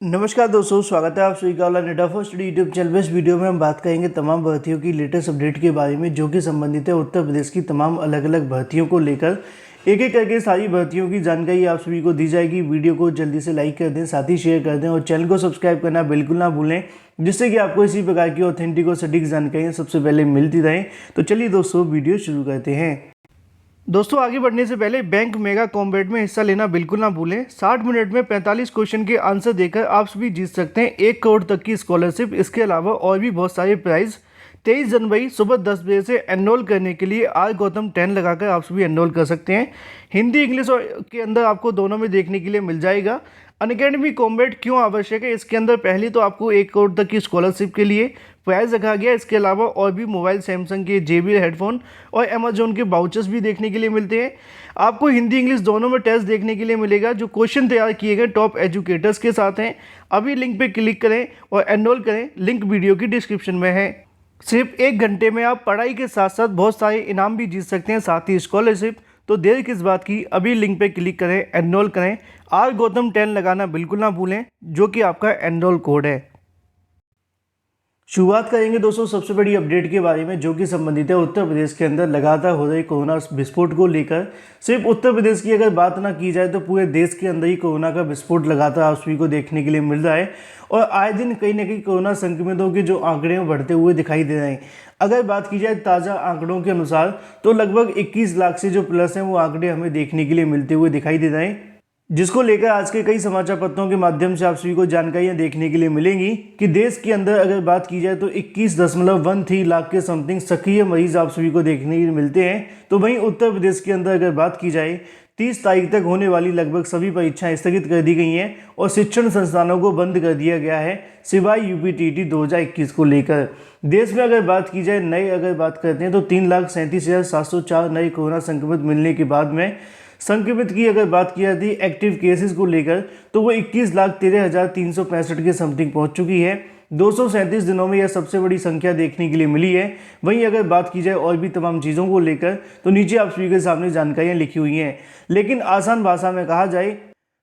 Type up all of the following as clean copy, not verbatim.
नमस्कार दोस्तों, स्वागत है आप सभी का online net first YouTube channel में। इस वीडियो में हम बात करेंगे तमाम भर्तियों की लेटेस्ट अपडेट के बारे में, जो कि संबंधित है उत्तर प्रदेश की तमाम अलग अलग भर्तियों को लेकर। एक एक करके सारी भर्तियों की जानकारी आप सभी को दी जाएगी। वीडियो को जल्दी से लाइक कर दें, साथ ही शेयर कर दें और चैनल को सब्सक्राइब करना बिल्कुल ना भूलें, जिससे कि आपको इसी प्रकार की ऑथेंटिक और सटीक जानकारियाँ सबसे पहले मिलती रहें। तो चलिए दोस्तों, वीडियो शुरू करते हैं। दोस्तों, आगे बढ़ने से पहले बैंक मेगा कॉम्बैट में हिस्सा लेना बिल्कुल ना भूलें। 60 मिनट में 45 क्वेश्चन के आंसर देकर आप सभी जीत सकते हैं 1 करोड़ तक की स्कॉलरशिप। इसके अलावा और भी बहुत सारे प्राइज। 23 जनवरी सुबह 10 बजे से एनरोल करने के लिए आर गौतम 10 लगाकर आप सभी एनरोल कर सकते हैं। हिंदी इंग्लिश के अंदर आपको दोनों में देखने के लिए मिल जाएगा। अनअकैडमी कॉम्बैट क्यों आवश्यक है? इसके अंदर पहली तो आपको 1 करोड़ तक की स्कॉलरशिप के लिए प्राइज रखा गया। इसके अलावा और भी मोबाइल सैमसंग के JBL हेडफोन और अमेजोन के वाउचर्स भी देखने के लिए मिलते हैं। आपको हिंदी इंग्लिश दोनों में टेस्ट देखने के लिए मिलेगा, जो क्वेश्चन तैयार किए गए टॉप एजुकेटर्स के साथ हैं। अभी लिंक पे क्लिक करें और एनरोल करें, लिंक वीडियो की डिस्क्रिप्शन में है। सिर्फ 1 घंटे में आप पढ़ाई के साथ साथ बहुत सारे इनाम भी जीत सकते हैं, साथ ही स्कॉलरशिप। तो देर किस बात की, अभी लिंक पे क्लिक करें, एनरोल करें। आर गौतम 10 लगाना बिल्कुल ना भूलें, जो कि आपका एनरोल कोड है। शुरुआत करेंगे दोस्तों सबसे बड़ी अपडेट के बारे में, जो कि संबंधित है उत्तर प्रदेश के अंदर लगातार हो रहे कोरोना विस्फोट को लेकर। सिर्फ उत्तर प्रदेश की अगर बात ना की जाए तो पूरे देश के अंदर ही कोरोना का विस्फोट लगातार आप सभी को देखने के लिए मिल रहा है। और आए दिन कहीं ना कहीं कोरोना संक्रमितों के जो आंकड़े हैं बढ़ते हुए दिखाई दे रहे हैं। अगर बात की जाए ताज़ा आंकड़ों के अनुसार तो लगभग 21 लाख से जो प्लस हैं वो आंकड़े हमें देखने के लिए मिलते हुए दिखाई दे रहे हैं, जिसको लेकर आज के कई समाचार पत्रों के माध्यम से आप सभी को जानकारियां देखने के लिए मिलेंगी कि देश के अंदर अगर बात की जाए तो 21.13 लाख के समथिंग सक्रिय मरीज आप सभी को देखने के लिए मिलते हैं। तो वहीं उत्तर प्रदेश के अंदर अगर बात की जाए 30 तारीख तक होने वाली लगभग सभी परीक्षाएं स्थगित कर दी गई हैं और शिक्षण संस्थानों को बंद कर दिया गया है, सिवाय UPTET 2021 को लेकर। देश में अगर बात की जाए नए अगर बात करते हैं तो 3,37,704 नए कोरोना संक्रमित मिलने के बाद में संक्रमित की अगर बात की जाती है एक्टिव केसेस को लेकर तो वो 21,13,365 के समथिंग पहुंच चुकी है। 237 दिनों में यह सबसे बड़ी संख्या देखने के लिए मिली है। वहीं अगर बात की जाए और भी तमाम चीज़ों को लेकर तो नीचे आप सभी के सामने जानकारियां लिखी हुई हैं, लेकिन आसान भाषा में कहा जाए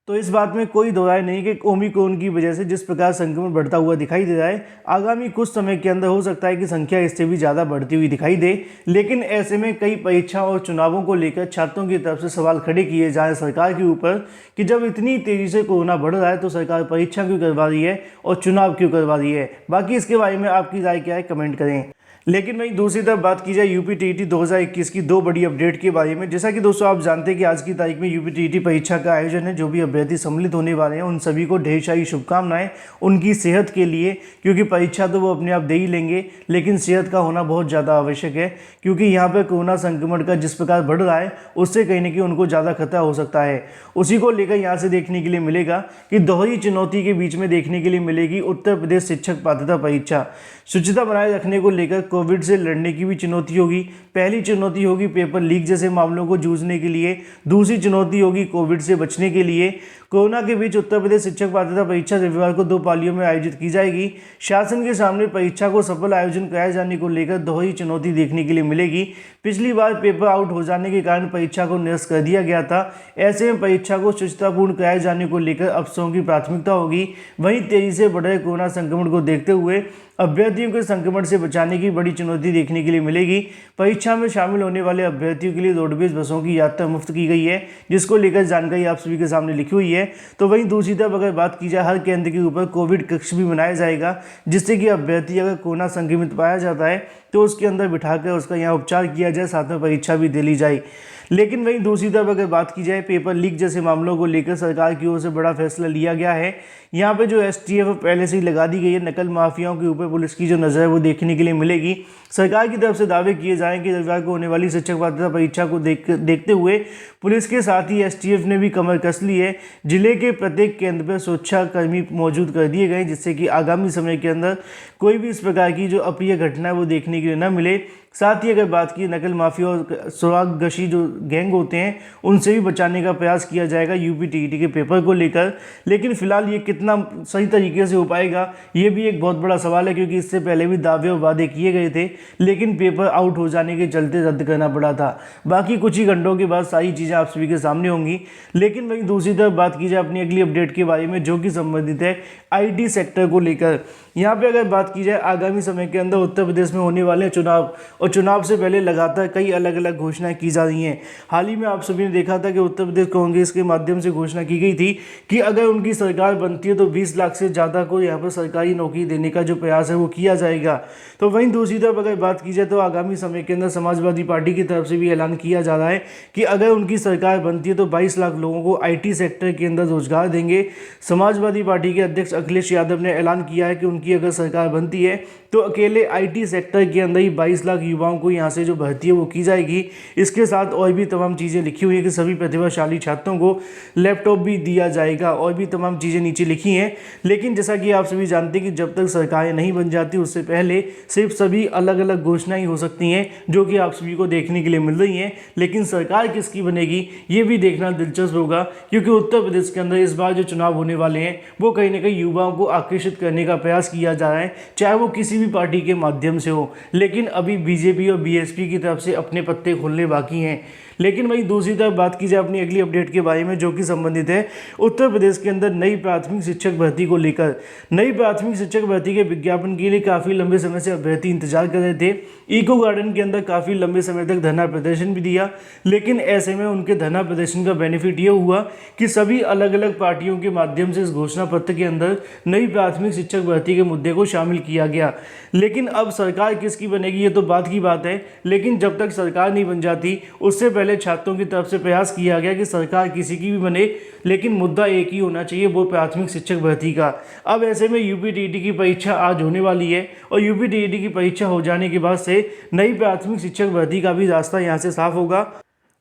तो इस बात में कोई दो राय नहीं कि ओमिक्रॉन की वजह से जिस प्रकार संक्रमण बढ़ता हुआ दिखाई दे रहा है, आगामी कुछ समय के अंदर हो सकता है कि संख्या इससे भी ज़्यादा बढ़ती हुई दिखाई दे। लेकिन ऐसे में कई परीक्षाओं और चुनावों को लेकर छात्रों की तरफ से सवाल खड़े किए जाए सरकार के ऊपर कि जब इतनी तेज़ी से कोरोना बढ़ रहा है तो सरकार परीक्षा क्यों करवा रही है और चुनाव क्यों करवा रही है। बाकी इसके बारे में आपकी राय क्या है, कमेंट करें। लेकिन वहीं दूसरी तरफ बात की जाए UPTET 2021 की 2 बड़ी अपडेट के बारे में। जैसा कि दोस्तों आप जानते हैं कि आज की तारीख में UPTET परीक्षा का आयोजन है। जो भी अभ्यर्थी सम्मिलित होने वाले हैं उन सभी को ढेर सारी शुभकामनाएं उनकी सेहत के लिए, क्योंकि परीक्षा तो वो अपने आप दे ही लेंगे, लेकिन सेहत का होना बहुत ज़्यादा आवश्यक है, क्योंकि यहाँ पर कोरोना संक्रमण का जिस प्रकार बढ़ रहा है उससे कहीं ना कहीं उनको ज़्यादा खतरा हो सकता है। उसी को लेकर यहाँ से देखने के लिए मिलेगा कि दोहरी चुनौती के बीच में देखने के लिए मिलेगी उत्तर प्रदेश शिक्षक पात्रता परीक्षा। शुचिता बनाए रखने को लेकर कोविड से लड़ने की भी चुनौती होगी। पहली चुनौती होगी पेपर लीक जैसे मामलों को जूझने के लिए, दूसरी चुनौती होगी कोविड से बचने के लिए। कोरोना के बीच उत्तर प्रदेश शिक्षक पात्रता परीक्षा रविवार को 2 पालियों में आयोजित की जाएगी। शासन के सामने परीक्षा को सफल आयोजन कराए जाने को लेकर दोहरी चुनौती देखने के लिए मिलेगी। पिछली बार पेपर आउट हो जाने के कारण परीक्षा को निरस्त कर दिया गया था। ऐसे में परीक्षा को शुचितापूर्ण कराए जाने को लेकर अफसरों की प्राथमिकता होगी। वहीं तेजी से बढ़ रहे कोरोना संक्रमण को देखते हुए अभ्यर्थियों को संक्रमण से बचाने की बड़ी चुनौती देखने के लिए मिलेगी। परीक्षा में शामिल होने वाले अभ्यर्थियों के लिए रोडवेज बसों की यात्रा मुफ्त की गई है, जिसको लेकर जानकारी आप सभी के सामने लिखी हुई है। तो वहीं दूसरी तरफ अगर बात की जाए हर केंद्र के ऊपर कोविड कक्ष भी बनाया जाएगा, जिससे कि अभ्यर्थी अगर कोरोना संक्रमित पाया जाता है तो उसके अंदर बिठाकर उसका यहाँ उपचार किया जाए, साथ में परीक्षा भी दे ली जाए। लेकिन वहीं दूसरी तरफ अगर बात की जाए पेपर लीक जैसे मामलों को लेकर सरकार की ओर से बड़ा फैसला लिया गया है। यहाँ पे जो STF पहले से ही लगा दी गई है। नकल माफियाओं के ऊपर पुलिस की जो नज़र है वो देखने के लिए मिलेगी। सरकार की तरफ से दावे किए जाएं कि रविवार को होने वाली शिक्षक पात्रता परीक्षा को देखते हुए पुलिस के साथ ही STF ने भी कमर कस ली है। जिले के प्रत्येक केंद्र पर सुरक्षाकर्मी मौजूद कर दिए गए, जिससे कि आगामी समय के अंदर कोई भी इस प्रकार की जो अप्रिय घटना है वो देखने के लिए न मिले। साथ ही अगर बात की नकल माफिया और सुरागशी जो गैंग होते हैं उनसे भी बचाने का प्रयास किया जाएगा यूपी टीईटी के पेपर को लेकर। लेकिन फिलहाल ये कितना सही तरीके से हो पाएगा ये भी एक बहुत बड़ा सवाल है, क्योंकि इससे पहले भी दावे और वादे किए गए थे लेकिन पेपर आउट हो जाने के चलते रद्द करना पड़ा था। बाकी कुछ ही घंटों के बाद सारी चीज़ें आप सभी के सामने होंगी। लेकिन वहीं दूसरी तरफ बात की जाए अपनी अगली अपडेट के बारे में जो कि संबंधित है आईटी सेक्टर को लेकर। यहाँ पे अगर बात की जाए आगामी समय के अंदर उत्तर प्रदेश में होने वाले चुनाव और चुनाव से पहले लगातार कई अलग अलग घोषणाएं की जा रही हैं। हाल ही में आप सभी ने देखा था कि उत्तर प्रदेश कांग्रेस के माध्यम से घोषणा की गई थी कि अगर उनकी सरकार बनती है तो 20 लाख से ज़्यादा को यहाँ पर सरकारी नौकरी देने का जो प्रयास है वो किया जाएगा। तो वहीं दूसरी तरफ अगर बात की जाए तो आगामी समय के अंदर समाजवादी पार्टी की तरफ से भी ऐलान किया जा रहा है कि अगर उनकी सरकार बनती है तो 22 लाख लोगों को आईटी सेक्टर के अंदर रोजगार देंगे। समाजवादी पार्टी के अध्यक्ष अखिलेश यादव ने ऐलान किया है कि उनकी अगर सरकार बनती है तो अकेले आईटी सेक्टर के अंदर ही 22 लाख युवाओं को यहाँ से जो भर्ती है वो की जाएगी। इसके साथ और भी तमाम चीज़ें लिखी हुई है कि सभी प्रतिभाशाली छात्रों को लैपटॉप भी दिया जाएगा और भी तमाम चीज़ें नीचे लिखी हैं। लेकिन जैसा कि आप सभी जानते हैं कि जब तक सरकारें नहीं बन जाती उससे पहले सिर्फ सभी अलग अलग घोषणाएं हो सकती हैं जो कि आप सभी को देखने के लिए मिल रही हैं। लेकिन सरकार किसकी बनेगी ये भी देखना दिलचस्प होगा, क्योंकि उत्तर प्रदेश के अंदर इस बार जो चुनाव होने वाले हैं वो कहीं ना कहीं युवाओं को आकर्षित करने का प्रयास किया जा रहा है, चाहे वो किसी भी पार्टी के माध्यम से हो। लेकिन अभी बीजेपी और बीएसपी की तरफ से अपने पत्ते खोलने बाकी हैं। लेकिन वहीं दूसरी तरफ बात की जाए अपनी अगली अपडेट के बारे में जो कि संबंधित है उत्तर प्रदेश के अंदर नई प्राथमिक शिक्षक भर्ती को लेकर। नई प्राथमिक शिक्षक भर्ती के विज्ञापन के लिए काफ़ी लंबे समय से अभ्यर्थी इंतजार कर रहे थे। इको गार्डन के अंदर काफ़ी लंबे समय तक धरना प्रदर्शन भी दिया, लेकिन ऐसे में उनके धरना प्रदर्शन का बेनिफिट ये हुआ कि सभी अलग अलग पार्टियों के माध्यम से इस घोषणा पत्र के अंदर नई प्राथमिक शिक्षक भर्ती के मुद्दे को शामिल किया गया। लेकिन अब सरकार किसकी बनेगी ये तो बात की बात है, लेकिन जब तक सरकार नहीं बन जाती उससे पहले छात्रों की तरफ से प्रयास किया गया कि सरकार किसी की भी बने लेकिन मुद्दा एक ही होना चाहिए, वो प्राथमिक शिक्षक भर्ती का। अब ऐसे में यूपी टीईटी की परीक्षा आज होने वाली है और यूपी टीईटी की परीक्षा हो जाने के बाद से नई प्राथमिक शिक्षक भर्ती का भी रास्ता यहाँ से साफ होगा।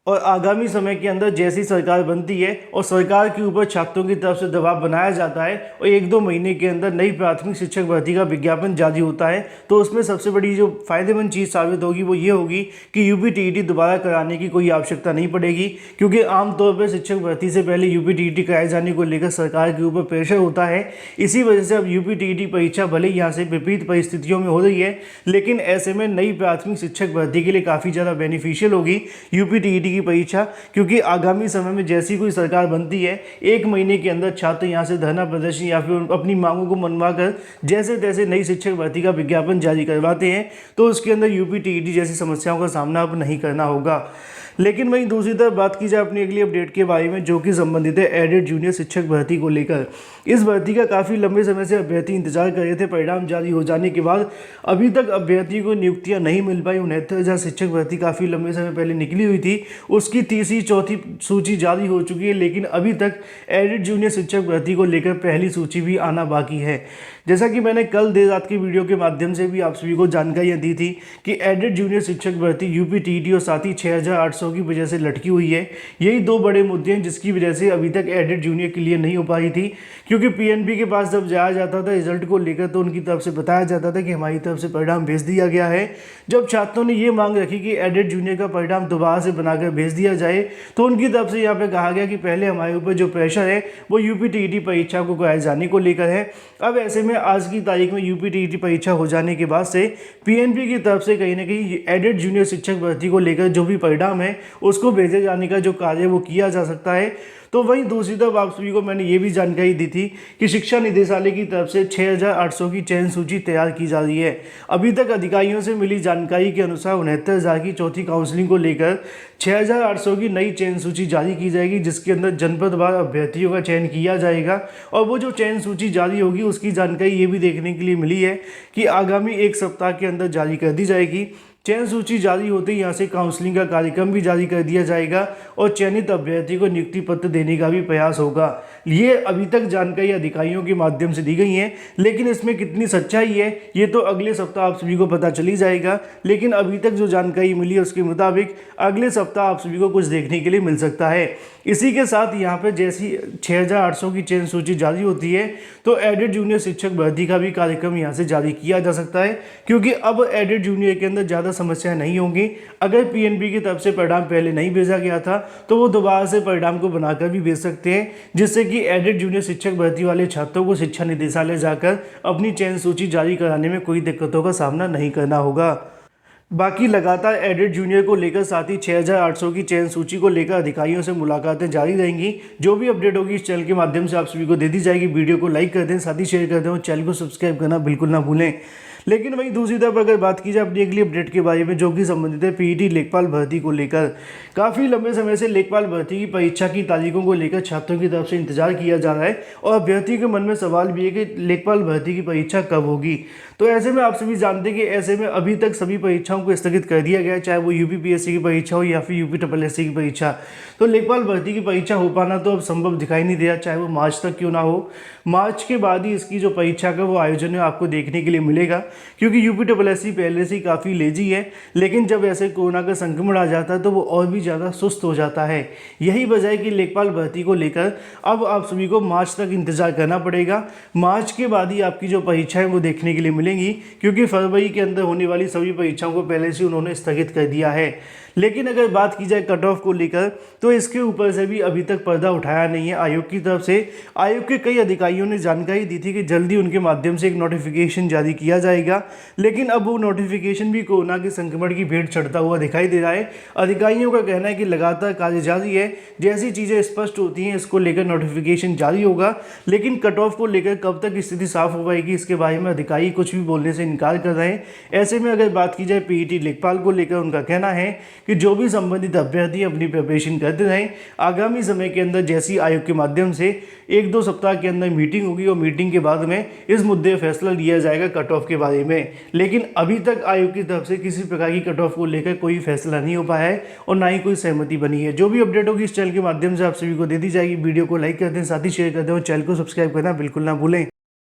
और आगामी समय के अंदर जैसी सरकार बनती है और सरकार के ऊपर छात्रों की तरफ से दबाव बनाया जाता है और 1-2 महीने के अंदर नई प्राथमिक शिक्षक भर्ती का विज्ञापन जारी होता है, तो उसमें सबसे बड़ी जो फायदेमंद चीज़ साबित होगी वो ये होगी कि यूपी टीईटी दोबारा कराने की कोई आवश्यकता नहीं पड़ेगी, क्योंकि आमतौर पर शिक्षक भर्ती से पहले यूपी टीईटी कराए जाने को लेकर सरकार के ऊपर प्रेशर होता है। इसी वजह से अब यूपी टीईटी परीक्षा भले ही यहाँ से विपरीत परिस्थितियों में हो रही है, लेकिन ऐसे में नई प्राथमिक शिक्षक भर्ती के लिए काफ़ी ज़्यादा बेनिफिशियल होगी यूपी टीईटी की परीक्षा, क्योंकि आगामी समय में जैसी कोई सरकार बनती है 1 महीने के अंदर छात्र यहां से धरना प्रदर्शन या फिर अपनी मांगों को मनवा कर जैसे तैसे नई शिक्षक भर्ती का विज्ञापन जारी करवाते हैं, तो उसके अंदर यूपी टीईटी जैसी समस्याओं का सामना अब नहीं करना होगा। लेकिन वहीं दूसरी तरफ बात की जाए अपनी अगली अपडेट के बारे में जो कि संबंधित है एडेड जूनियर शिक्षक भर्ती को लेकर। इस भर्ती का काफ़ी लंबे समय से अभ्यर्थी इंतजार कर रहे थे। परिणाम जारी हो जाने के बाद अभी तक अभ्यर्थियों को नियुक्तियां नहीं मिल पाई। 69,000 शिक्षक भर्ती काफ़ी लंबे समय पहले निकली हुई थी, उसकी तीसरी चौथी सूची जारी हो चुकी है, लेकिन अभी तक एडेड जूनियर शिक्षक भर्ती को लेकर पहली सूची भी आना बाकी है। जैसा कि मैंने कल देर रात की वीडियो के माध्यम से भी आप सभी को जानकारियां दी थी कि एडेड जूनियर शिक्षक भर्ती यूपी टीईटी और साथ ही 6,800 की वजह से लटकी हुई है। यही 2 बड़े मुद्दे हैं जिसकी वजह से अभी तक एडेड जूनियर क्लियर नहीं हो पाई थी, क्योंकि पीएनबी के पास जब जाया जाता था रिजल्ट को लेकर तो उनकी तरफ से बताया जाता था कि हमारी तरफ से परिणाम भेज दिया गया है। जब छात्रों ने ये मांग रखी कि एडेड जूनियर का परिणाम दोबारा से बनाकर भेज दिया जाए, तो उनकी तरफ से यहाँ पे कहा गया कि पहले हमारे ऊपर जो प्रेशर है वो यूपी टीईटी परीक्षा को कराए जाने को लेकर है। अब ऐसे में आज की तारीख में यूपी टीईटी परीक्षा हो जाने के बाद से पीएनबी की तरफ से कहीं ना कहीं एडेड जूनियर शिक्षक भर्ती को लेकर जो भी परिणाम है उसको भेजे जाने का जो कार्य वो किया जा सकता है। तो वहीं दूसरी तरफ आप सभी को मैंने ये भी जानकारी दी थी कि शिक्षा निदेशालय की तरफ से 6,800 की चयन सूची तैयार की जा रही है। अभी तक अधिकारियों से मिली जानकारी के अनुसार 69,000 की चौथी काउंसलिंग को लेकर 6,800 की नई चयन सूची जारी की जाएगी, जिसके अंदर जनपदवार अभ्यर्थियों का चयन किया जाएगा। और वो जो चयन सूची जारी होगी उसकी जानकारी ये भी देखने के लिए मिली है कि आगामी 1 सप्ताह के अंदर जारी कर दी जाएगी। चयन सूची जारी होते ही यहाँ से काउंसलिंग का कार्यक्रम भी जारी कर दिया जाएगा और चयनित अभ्यर्थी को नियुक्ति पत्र देने का भी प्रयास होगा। ये अभी तक जानकारी अधिकारियों के माध्यम से दी गई है, लेकिन इसमें कितनी सच्चाई है ये तो अगले सप्ताह आप सभी को पता चली जाएगा। लेकिन अभी तक जो जानकारी मिली है उसके मुताबिक अगले सप्ताह आप सभी को कुछ देखने के लिए मिल सकता है। इसी के साथ यहाँ पर जैसी 6800 की चयन सूची जारी होती है तो एडेड जूनियर शिक्षक भर्ती का भी कार्यक्रम यहाँ से जारी किया जा सकता है, क्योंकि अब एडेड जूनियर के अंदर ज़्यादा समस्याएं नहीं होंगी। अगर पीएनबी की तरफ से परिणाम पहले नहीं भेजा गया था तो वो दोबारा से परिणाम को बनाकर भी भेज सकते हैं, जिससे कि एडेड जूनियर शिक्षक भर्ती वाले छात्रों को शिक्षा निदेशालय जाकर अपनी चयन सूची जारी कराने में कोई दिक्कतों का सामना नहीं करना होगा। बाकी लगातार एडेड जूनियर को लेकर साथ ही 6800 की चयन सूची को लेकर अधिकारियों से मुलाकातें जारी रहेंगी। जो भी अपडेट होगी इस चैनल के माध्यम से आप सभी को दे दी जाएगी। वीडियो को लाइक कर दें, साथ ही शेयर कर दें और चैनल को सब्सक्राइब करना बिल्कुल ना भूलें। लेकिन वहीं दूसरी तरफ अगर बात की जाए अपनी अगली अपडेट के बारे में जो कि संबंधित है पीईटी लेखपाल भर्ती को लेकर, काफ़ी लंबे समय से लेखपाल भर्ती की परीक्षा की तारीखों को लेकर छात्रों की तरफ से इंतजार किया जा रहा है और अभ्यर्थी के मन में सवाल भी है कि लेखपाल भर्ती की परीक्षा कब होगी। तो ऐसे में आप सभी जानते हैं कि ऐसे में अभी तक सभी परीक्षाओं को स्थगित कर दिया गया है, चाहे वो यूपीपीएससी की परीक्षा हो या फिर यूपीएससी की परीक्षा। तो लेखपाल भर्ती की परीक्षा हो पाना तो अब संभव दिखाई नहीं दे रहा, चाहे वो मार्च तक क्यों ना हो। मार्च के बाद ही इसकी जो परीक्षा का वो आयोजन है आपको देखने के लिए मिलेगा, क्योंकि यूपीएससी पहले से ही काफ़ी लेजी है, लेकिन जब ऐसे कोरोना का संक्रमण आ जाता है तो वो और भी ज़्यादा सुस्त हो जाता है। यही वजह है कि लेखपाल भर्ती को लेकर अब आप सभी को मार्च तक इंतजार करना पड़ेगा। मार्च के बाद ही आपकी जो परीक्षाएं वो देखने के लिए मिलेंगी, क्योंकि फरवरी के अंदर होने वाली सभी परीक्षाओं को पहले से उन्होंने स्थगित कर दिया है। लेकिन अगर बात की जाए कट ऑफ को लेकर तो इसके ऊपर से भी अभी तक पर्दा उठाया नहीं है आयोग की तरफ से। आयोग के कई अधिकारियों ने जानकारी दी थी कि जल्दी उनके माध्यम से एक नोटिफिकेशन जारी किया जाएगा, लेकिन अब वो नोटिफिकेशन भी कोरोना के संक्रमण की भेंट चढ़ता हुआ दिखाई दे रहा है। अधिकारियों का कहना है कि लगातार कार्य जारी है, जैसी चीज़ें स्पष्ट होती हैं इसको लेकर नोटिफिकेशन जारी होगा, लेकिन कट ऑफ को लेकर कब तक स्थिति साफ हो पाएगी इसके बारे में अधिकारी कुछ भी बोलने से इनकार कर रहे हैं। ऐसे में अगर बात की जाए पीईटी लेखपाल को लेकर उनका कहना है कि जो भी संबंधित अभ्यर्थी अपनी प्रिपरेशन करते रहें, आगामी समय के अंदर जैसी आयोग के माध्यम से 1-2 सप्ताह के अंदर मीटिंग होगी और मीटिंग के बाद में इस मुद्दे फैसला लिया जाएगा कट ऑफ के बारे में। लेकिन अभी तक आयोग की तरफ से किसी प्रकार की कट ऑफ को लेकर कोई फैसला नहीं हो पाया है और ना ही कोई सहमति बनी है। जो भी अपडेट होगी इस चैनल के माध्यम से आप सभी को दे दी जाएगी। वीडियो को लाइक कर दें, साथ ही शेयर कर दें और चैनल को सब्सक्राइब करना बिल्कुल ना भूलें।